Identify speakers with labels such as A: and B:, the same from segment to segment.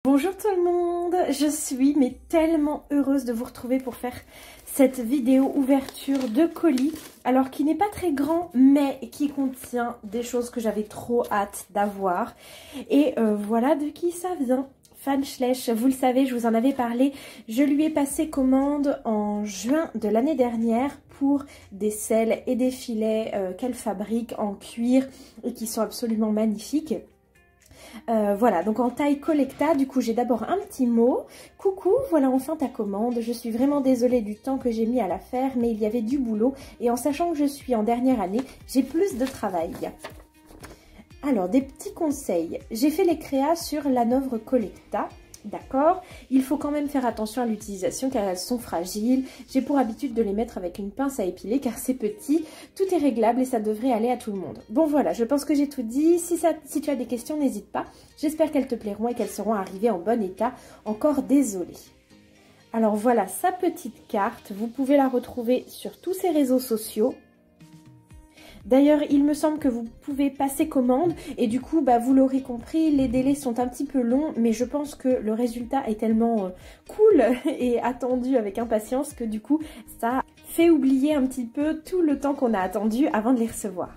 A: Bonjour tout le monde, je suis tellement heureuse de vous retrouver pour faire cette vidéo ouverture de colis, alors qui n'est pas très grand mais qui contient des choses que j'avais trop hâte d'avoir. Et voilà de qui ça vient. Fanschlech, vous le savez, je vous en avais parlé, je lui ai passé commande en juin de l'année dernière pour des selles et des filets qu'elle fabrique en cuir et qui sont absolument magnifiques. Voilà, donc en taille Collecta, du coup j'ai d'abord un petit mot. Coucou, voilà enfin ta commande. Je suis vraiment désolée du temps que j'ai mis à la faire, mais il y avait du boulot. Et en sachant que je suis en dernière année, j'ai plus de travail. Alors, des petits conseils. J'ai fait les créas sur l'Hanovre Collecta. D'accord, il faut quand même faire attention à l'utilisation car elles sont fragiles. J'ai pour habitude de les mettre avec une pince à épiler car c'est petit. Tout est réglable et ça devrait aller à tout le monde. Bon voilà, je pense que j'ai tout dit. Si tu as des questions, n'hésite pas. J'espère qu'elles te plairont et qu'elles seront arrivées en bon état. Encore désolée. Alors voilà sa petite carte. Vous pouvez la retrouver sur tous ses réseaux sociaux. D'ailleurs, il me semble que vous pouvez passer commande et du coup, vous l'aurez compris, les délais sont un petit peu longs, mais je pense que le résultat est tellement cool et attendu avec impatience que du coup, ça fait oublier un petit peu tout le temps qu'on a attendu avant de les recevoir.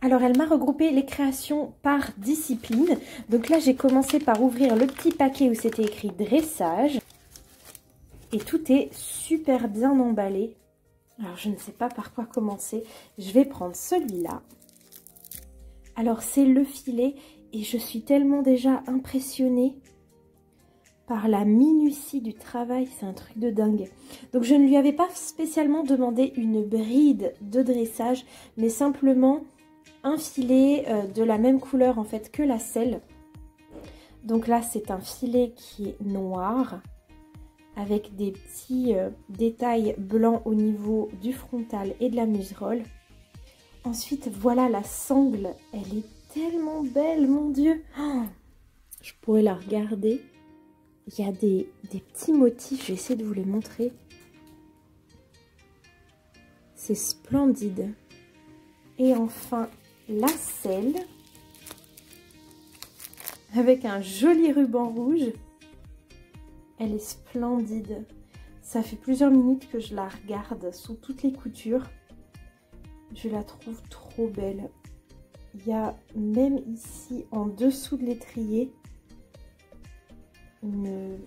A: Alors, elle m'a regroupé les créations par discipline. Donc là, j'ai commencé par ouvrir le petit paquet où c'était écrit dressage. Et tout est super bien emballé. Alors, je ne sais pas par quoi commencer. Je vais prendre celui-là. Alors, c'est le filet et je suis tellement déjà impressionnée par la minutie du travail. C'est un truc de dingue. Donc, je ne lui avais pas spécialement demandé une bride de dressage, mais simplement un filet de la même couleur en fait que la selle. Donc là, c'est un filet qui est noir, avec des petits détails blancs au niveau du frontal et de la muserolle. Ensuite, voilà la sangle. Elle est tellement belle, mon Dieu. Oh, je pourrais la regarder. Il y a des petits motifs, je vais essayer de vous les montrer. C'est splendide. Et enfin, la selle, avec un joli ruban rouge. Elle est splendide. Ça fait plusieurs minutes que je la regarde sous toutes les coutures. Je la trouve trop belle. Il y a même ici, en dessous de l'étrier, une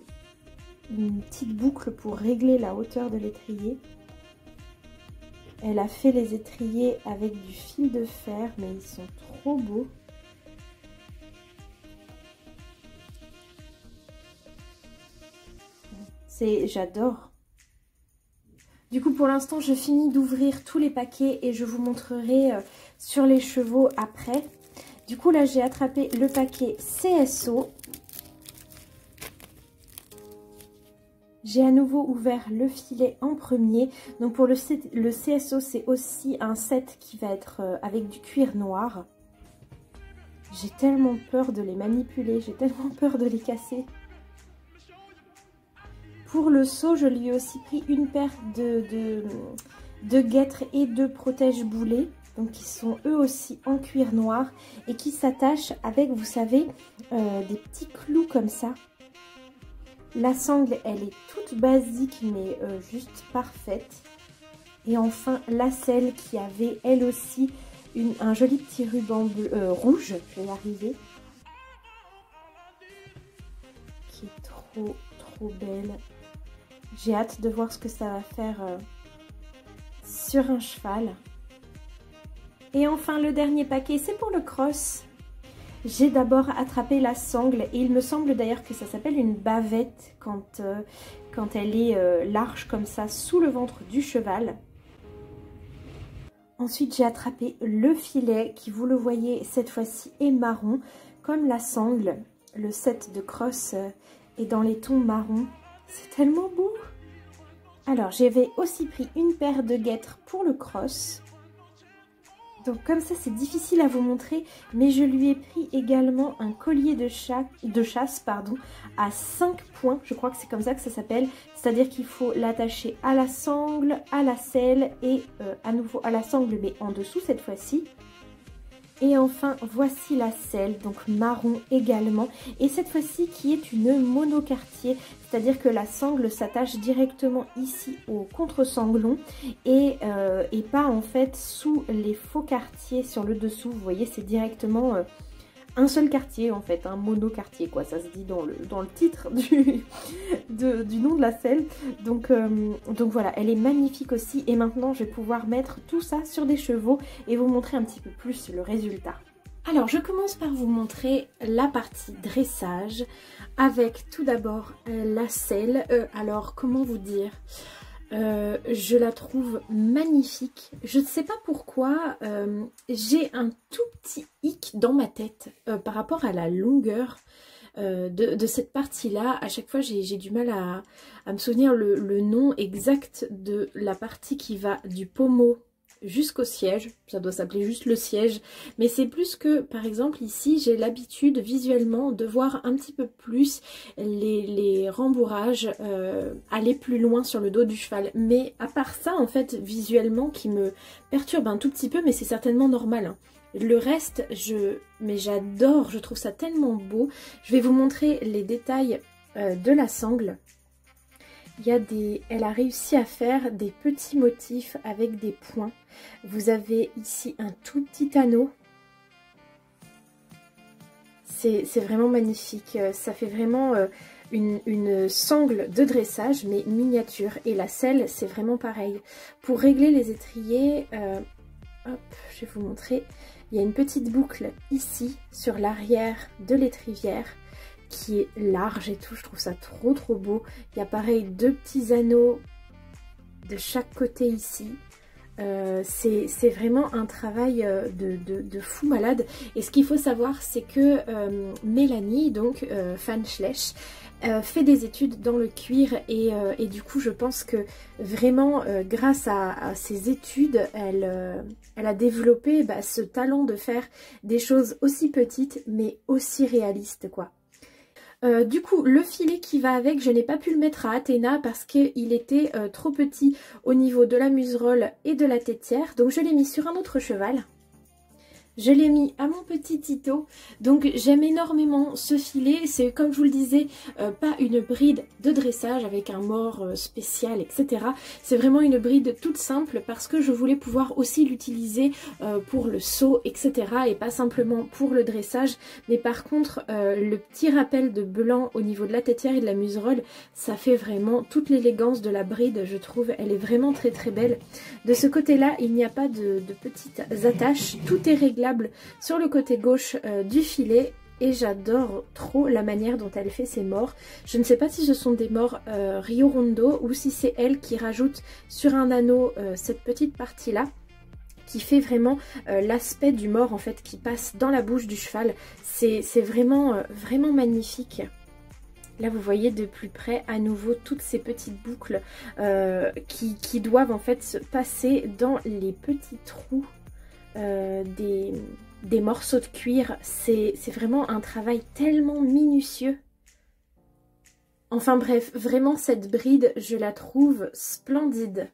A: petite boucle pour régler la hauteur de l'étrier. Elle a fait les étriers avec du fil de fer, mais ils sont trop beaux. J'adore. Du coup, pour l'instant, je finis d'ouvrir tous les paquets et je vous montrerai sur les chevaux après. Du coup, là, j'ai attrapé le paquet CSO. J'ai à nouveau ouvert le filet en premier. Donc, pour le CSO, c'est aussi un set qui va être avec du cuir noir. J'ai tellement peur de les manipuler, j'ai tellement peur de les casser. Pour le seau, je lui ai aussi pris une paire de guêtres et de protège-boulets, donc qui sont eux aussi en cuir noir et qui s'attachent avec, vous savez, des petits clous comme ça. La sangle, elle est toute basique mais juste parfaite. Et enfin, la selle qui avait elle aussi un joli petit ruban bleu, rouge, je vais y arriver, qui est trop belle. J'ai hâte de voir ce que ça va faire sur un cheval. Et enfin, le dernier paquet, c'est pour le cross. J'ai d'abord attrapé la sangle et il me semble d'ailleurs que ça s'appelle une bavette quand elle est large comme ça sous le ventre du cheval. Ensuite, j'ai attrapé le filet qui, vous le voyez, cette fois-ci est marron comme la sangle. Le set de cross est dans les tons marron. C'est tellement beau. Alors, j'avais aussi pris une paire de guêtres pour le cross. Donc, comme ça, c'est difficile à vous montrer. Mais je lui ai pris également un collier de chasse à 5 points. Je crois que c'est comme ça que ça s'appelle. C'est-à-dire qu'il faut l'attacher à la sangle, à la selle et à nouveau à la sangle, mais en dessous cette fois-ci. Et enfin, voici la selle, donc marron également. Et cette fois-ci qui est une monoquartier, c'est-à-dire que la sangle s'attache directement ici au contre-sanglon et pas en fait sous les faux quartiers sur le dessous. Vous voyez, c'est directement un seul quartier en fait, un monoquartier quoi, ça se dit dans le titre du nom de la selle. Donc voilà, elle est magnifique aussi. Et maintenant je vais pouvoir mettre tout ça sur des chevaux et vous montrer un petit peu plus le résultat. Alors je commence par vous montrer la partie dressage avec tout d'abord la selle. Alors comment vous dire, je la trouve magnifique. Je ne sais pas pourquoi, j'ai un tout petit hic dans ma tête par rapport à la longueur de cette partie-là. À chaque fois, j'ai du mal à me souvenir le nom exact de la partie qui va du pommeau jusqu'au siège. Ça doit s'appeler juste le siège, mais c'est plus que par exemple ici j'ai l'habitude visuellement de voir un petit peu plus les rembourrages aller plus loin sur le dos du cheval. Mais à part ça en fait visuellement qui me perturbe un tout petit peu, mais c'est certainement normal hein. Le reste mais j'adore, je trouve ça tellement beau. Je vais vous montrer les détails de la sangle. Elle a réussi à faire des petits motifs avec des points. Vous avez ici un tout petit anneau. C'est vraiment magnifique. Ça fait vraiment une sangle de dressage, mais miniature. Et la selle, c'est vraiment pareil. Pour régler les étriers, hop, je vais vous montrer. Il y a une petite boucle ici, sur l'arrière de l'étrivière, qui est large et tout, je trouve ça trop beau. Il y a pareil 2 petits anneaux de chaque côté ici. C'est vraiment un travail de fou malade. Et ce qu'il faut savoir, c'est que Mélanie, donc Fan Schlesch, fait des études dans le cuir et du coup je pense que vraiment grâce à ses études elle a développé ce talent de faire des choses aussi petites mais aussi réalistes quoi. Du coup le filet qui va avec, je n'ai pas pu le mettre à Athéna parce qu'il était trop petit au niveau de la muserolle et de la tétière, donc je l'ai mis sur un autre cheval. Je l'ai mis à mon petit Tito, donc j'aime énormément ce filet. C'est comme je vous le disais, pas une bride de dressage avec un mors spécial, etc. C'est vraiment une bride toute simple parce que je voulais pouvoir aussi l'utiliser pour le saut, etc. Et pas simplement pour le dressage. Mais par contre, le petit rappel de blanc au niveau de la tétière et de la muserolle, ça fait vraiment toute l'élégance de la bride, je trouve. Elle est vraiment très belle. De ce côté-là, il n'y a pas de petites attaches, tout est réglable sur le côté gauche du filet et j'adore trop la manière dont elle fait ses mors. Je ne sais pas si ce sont des mors Rio Rondo ou si c'est elle qui rajoute sur un anneau cette petite partie là qui fait vraiment l'aspect du mors en fait qui passe dans la bouche du cheval. C'est vraiment magnifique. Là vous voyez de plus près à nouveau toutes ces petites boucles qui doivent en fait se passer dans les petits trous des morceaux de cuir. C'est vraiment un travail tellement minutieux. Enfin bref, vraiment cette bride, je la trouve splendide.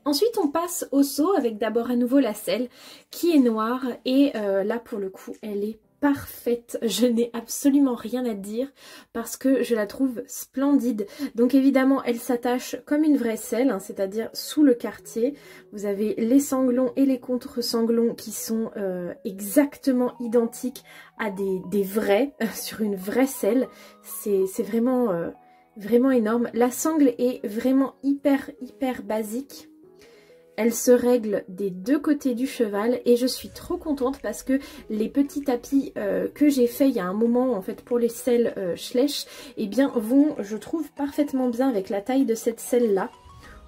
A: Ensuite on passe au seau avec d'abord à nouveau la selle qui est noire et là pour le coup elle est parfaite, je n'ai absolument rien à dire parce que je la trouve splendide. Donc évidemment elle s'attache comme une vraie selle, hein, c'est-à-dire sous le quartier. Vous avez les sanglons et les contre-sanglons qui sont exactement identiques à des vrais, sur une vraie selle. C'est vraiment, vraiment énorme. La sangle est vraiment hyper basique. Elle se règle des deux côtés du cheval et je suis trop contente parce que les petits tapis que j'ai fait il y a un moment en fait pour les selles Schlesch, eh bien vont je trouve parfaitement bien avec la taille de cette selle là.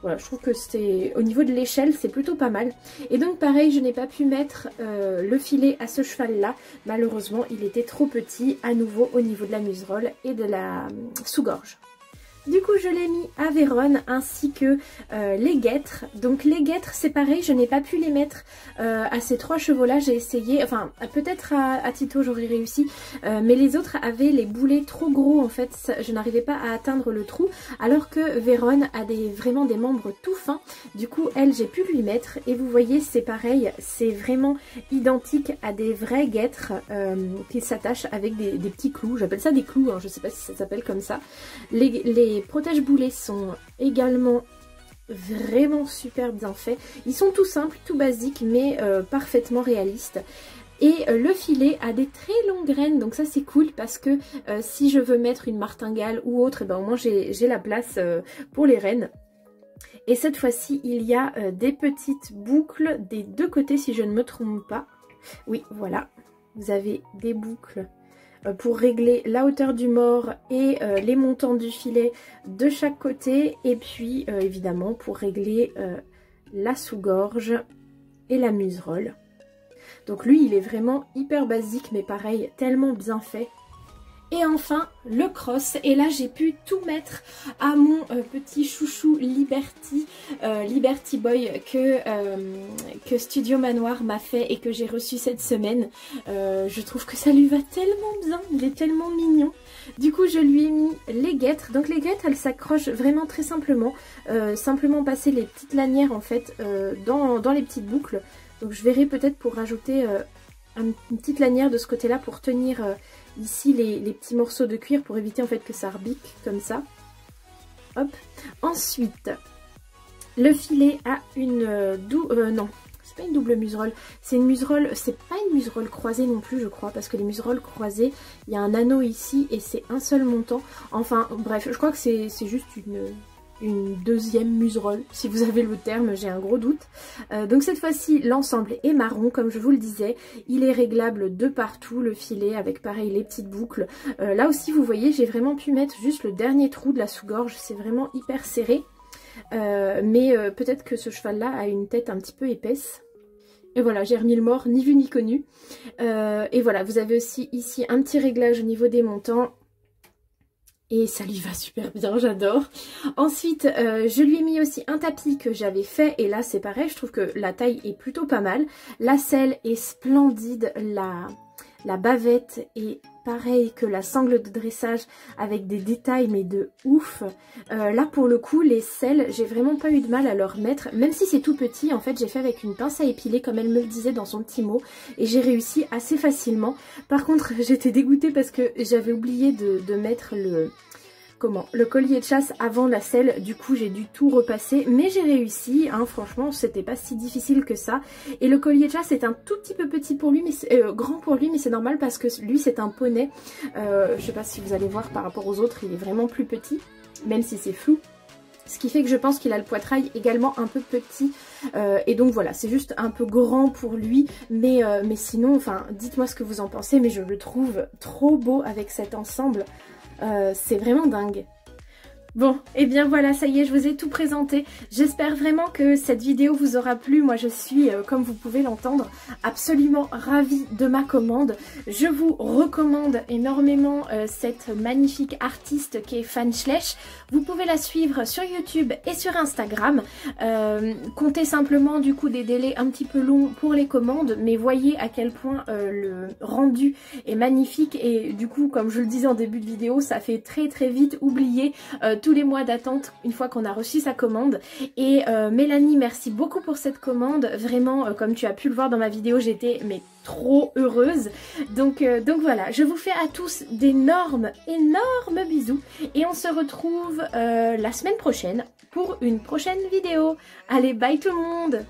A: Voilà, je trouve que c'est au niveau de l'échelle c'est plutôt pas mal. Et donc pareil, je n'ai pas pu mettre le filet à ce cheval là. Malheureusement il était trop petit à nouveau au niveau de la muserolle et de la sous-gorge. Du coup je l'ai mis à Vérone ainsi que les guêtres. Donc les guêtres c'est pareil, je n'ai pas pu les mettre à ces 3 chevaux là, j'ai essayé, enfin peut-être à Tito j'aurais réussi, mais les autres avaient les boulets trop gros en fait, je n'arrivais pas à atteindre le trou, alors que Vérone a vraiment des membres tout fins. Du coup elle j'ai pu lui mettre et vous voyez c'est pareil, c'est vraiment identique à des vrais guêtres qui s'attachent avec des petits clous, j'appelle ça des clous, hein, je sais pas si ça s'appelle comme ça. Les protège-boulets sont également vraiment super bien faits. Ils sont tout simples, tout basiques, mais parfaitement réalistes. Et le filet a des très longues graines, donc ça c'est cool parce que si je veux mettre une martingale ou autre, et ben au moins j'ai la place pour les rennes. Et cette fois-ci, il y a des petites boucles des 2 côtés si je ne me trompe pas. Oui, voilà, vous avez des boucles pour régler la hauteur du mors et les montants du filet de chaque côté. Et puis évidemment pour régler la sous-gorge et la muserolle. Donc lui il est vraiment hyper basique mais pareil tellement bien fait. Et enfin le cross, et là j'ai pu tout mettre à mon petit chouchou Liberty, Liberty Boy que Studio Manoir m'a fait et que j'ai reçu cette semaine. Je trouve que ça lui va tellement bien, il est tellement mignon. Du coup je lui ai mis les guêtres, donc les guêtres elles s'accrochent vraiment très simplement, simplement passer les petites lanières en fait dans les petites boucles. Donc je verrai peut-être pour rajouter une petite lanière de ce côté là pour tenir ici les petits morceaux de cuir pour éviter en fait que ça rebique comme ça. Hop. Ensuite, le filet a une non, c'est pas une double muserolle, c'est une muserolle, c'est pas une muserolle croisée non plus je crois, parce que les muserolles croisées, il y a un anneau ici et c'est un seul montant. Enfin bref, je crois que c'est juste une deuxième muserolle, si vous avez le terme, j'ai un gros doute. Donc cette fois-ci l'ensemble est marron comme je vous le disais, il est réglable de partout le filet avec pareil les petites boucles. Là aussi vous voyez j'ai vraiment pu mettre juste le dernier trou de la sous-gorge, c'est vraiment hyper serré. Mais peut-être que ce cheval là a une tête un petit peu épaisse. Et voilà, j'ai remis le mort, ni vu ni connu. Et voilà, vous avez aussi ici un petit réglage au niveau des montants. Et ça lui va super bien, j'adore. Ensuite, je lui ai mis aussi un tapis que j'avais fait. Et là, c'est pareil, je trouve que la taille est plutôt pas mal. La selle est splendide. La bavette est pareil que la sangle de dressage avec des détails mais de ouf. Là, pour le coup, les selles, j'ai vraiment pas eu de mal à leur mettre. Même si c'est tout petit, en fait, j'ai fait avec une pince à épiler comme elle me le disait dans son petit mot. Et j'ai réussi assez facilement. Par contre, j'étais dégoûtée parce que j'avais oublié de mettre le collier de chasse avant la selle, du coup j'ai dû tout repasser, mais j'ai réussi, hein, franchement c'était pas si difficile que ça. Et le collier de chasse est un tout petit peu petit pour lui, mais grand pour lui, mais c'est normal parce que lui c'est un poney, je sais pas si vous allez voir par rapport aux autres, il est vraiment plus petit, même si c'est flou. Ce qui fait que je pense qu'il a le poitrail également un peu petit. Et donc voilà, c'est juste un peu grand pour lui. Mais sinon, enfin, dites-moi ce que vous en pensez. Mais je le trouve trop beau avec cet ensemble. C'est vraiment dingue. Bon, et bien voilà, ça y est, je vous ai tout présenté. J'espère vraiment que cette vidéo vous aura plu. Moi, je suis, comme vous pouvez l'entendre, absolument ravie de ma commande. Je vous recommande énormément cette magnifique artiste qui est Fan Schleich. Vous pouvez la suivre sur YouTube et sur Instagram. Comptez simplement du coup des délais un petit peu longs pour les commandes, mais voyez à quel point le rendu est magnifique. Et du coup, comme je le disais en début de vidéo, ça fait très très vite oublier tous les mois d'attente une fois qu'on a reçu sa commande. Et Mélanie, merci beaucoup pour cette commande. Vraiment, comme tu as pu le voir dans ma vidéo, j'étais trop heureuse. Donc voilà, je vous fais à tous d'énormes bisous. Et on se retrouve la semaine prochaine pour une prochaine vidéo. Allez, bye tout le monde!